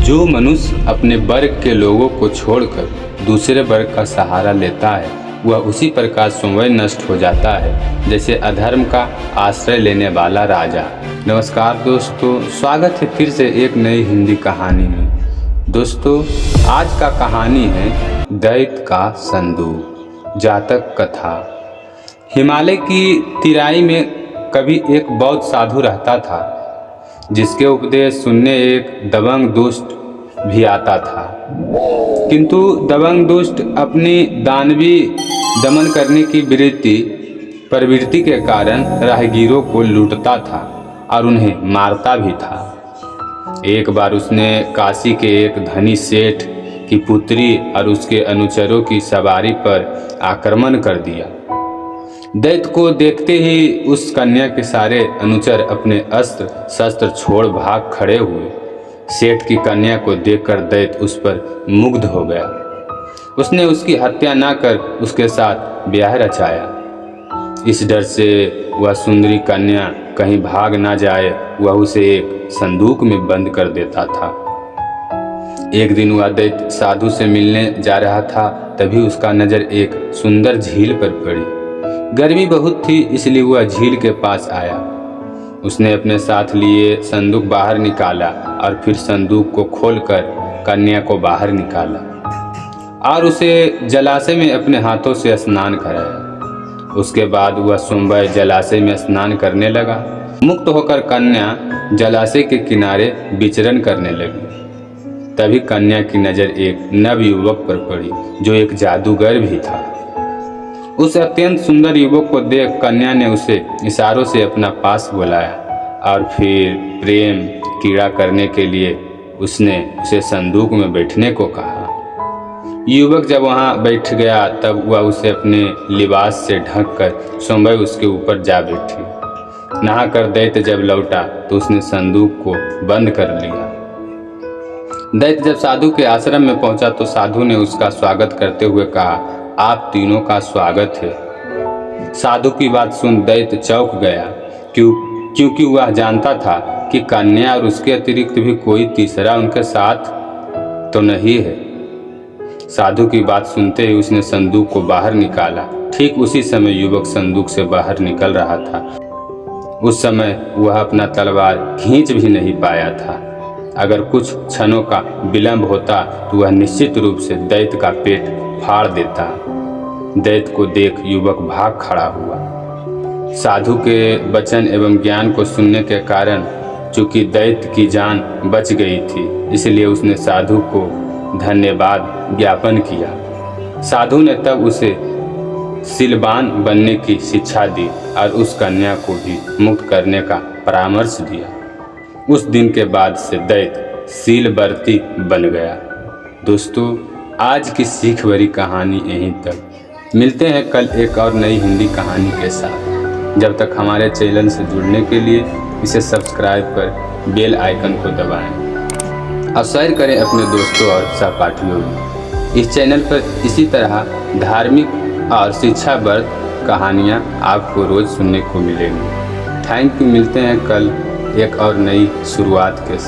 जो मनुष्य अपने वर्ग के लोगों को छोड़कर दूसरे वर्ग का सहारा लेता है वह उसी प्रकार स्वयं नष्ट हो जाता है जैसे अधर्म का आश्रय लेने वाला राजा। नमस्कार दोस्तों, स्वागत है फिर से एक नई हिंदी कहानी में। दोस्तों, आज का कहानी है दैत्य का संदूक। जातक कथा। हिमालय की तिराई में कभी एक बौद्ध साधु रहता था जिसके उपदेश सुनने एक दबंग दुष्ट भी आता था, किंतु दबंग दुष्ट अपनी दानवी दमन करने की प्रवृत्ति के कारण राहगीरों को लूटता था और उन्हें मारता भी था। एक बार उसने काशी के एक धनी सेठ की पुत्री और उसके अनुचरों की सवारी पर आक्रमण कर दिया। दैत्य को देखते ही उस कन्या के सारे अनुचर अपने अस्त्र शस्त्र छोड़ भाग खड़े हुए। सेठ की कन्या को देखकर दैत्य उस पर मुग्ध हो गया। उसने उसकी हत्या न कर उसके साथ ब्याह रचाया। इस डर से वह सुंदरी कन्या कहीं भाग ना जाए, वह उसे एक संदूक में बंद कर देता था। एक दिन वह दैत्य साधु से मिलने जा रहा था, तभी उसका नज़र एक सुंदर झील पर पड़ी। गर्मी बहुत थी, इसलिए वह झील के पास आया। उसने अपने साथ लिए संदूक बाहर निकाला और फिर संदूक को खोलकर कन्या को बाहर निकाला और उसे जलाशय में अपने हाथों से स्नान कराया। उसके बाद वह सुबह जलाशय में स्नान करने लगा। मुक्त होकर कन्या जलाशय के किनारे विचरण करने लगी। तभी कन्या की नज़र एक नवयुवक पर पड़ी जो एक जादूगर भी था। उस अत्यंत सुंदर युवक को देख कन्या ने उसे इशारों से अपना पास बुलाया और फिर प्रेम कीड़ा करने के लिए उसने उसे संदूक में बैठने को कहा। युवक जब वहां बैठ गया तब वह उसे अपने लिबास से ढककर स्वयं उसके ऊपर जा बैठी। नहाकर दैत्य जब लौटा तो उसने संदूक को बंद कर लिया। दैत्य जब साधु के आश्रम में पहुंचा तो साधु ने उसका स्वागत करते हुए कहा, आप तीनों का स्वागत है। साधु की बात सुन दैत्य चौंक गया, क्योंकि वह जानता था कि कन्या और उसके अतिरिक्त भी कोई तीसरा उनके साथ तो नहीं है। साधु की बात सुनते ही उसने संदूक को बाहर निकाला। ठीक उसी समय युवक संदूक से बाहर निकल रहा था। उस समय वह अपना तलवार खींच भी नहीं पाया था। अगर कुछ क्षणों का विलंब होता तो वह निश्चित रूप से दैत्य का पेट फाड़ देता। दैत्य को देख युवक भाग खड़ा हुआ। साधु के वचन एवं ज्ञान को सुनने के कारण चूंकि दैत्य की जान बच गई थी, इसलिए उसने साधु को धन्यवाद ज्ञापन किया। साधु ने तब उसे सीलवान बनने की शिक्षा दी और उस कन्या को भी मुक्त करने का परामर्श दिया। उस दिन के बाद से दैत्य सीलवर्ती बन गया। दोस्तों, आज की सीख भरी कहानी यहीं तक। मिलते हैं कल एक और नई हिंदी कहानी के साथ। जब तक हमारे चैनल से जुड़ने के लिए इसे सब्सक्राइब कर बेल आइकन को दबाएं और शेयर करें अपने दोस्तों और सहपाठियों में। इस चैनल पर इसी तरह धार्मिक और शिक्षावर्धक कहानियाँ आपको रोज़ सुनने को मिलेंगी। Thank you. मिलते हैं कल एक और नई शुरुआत के साथ।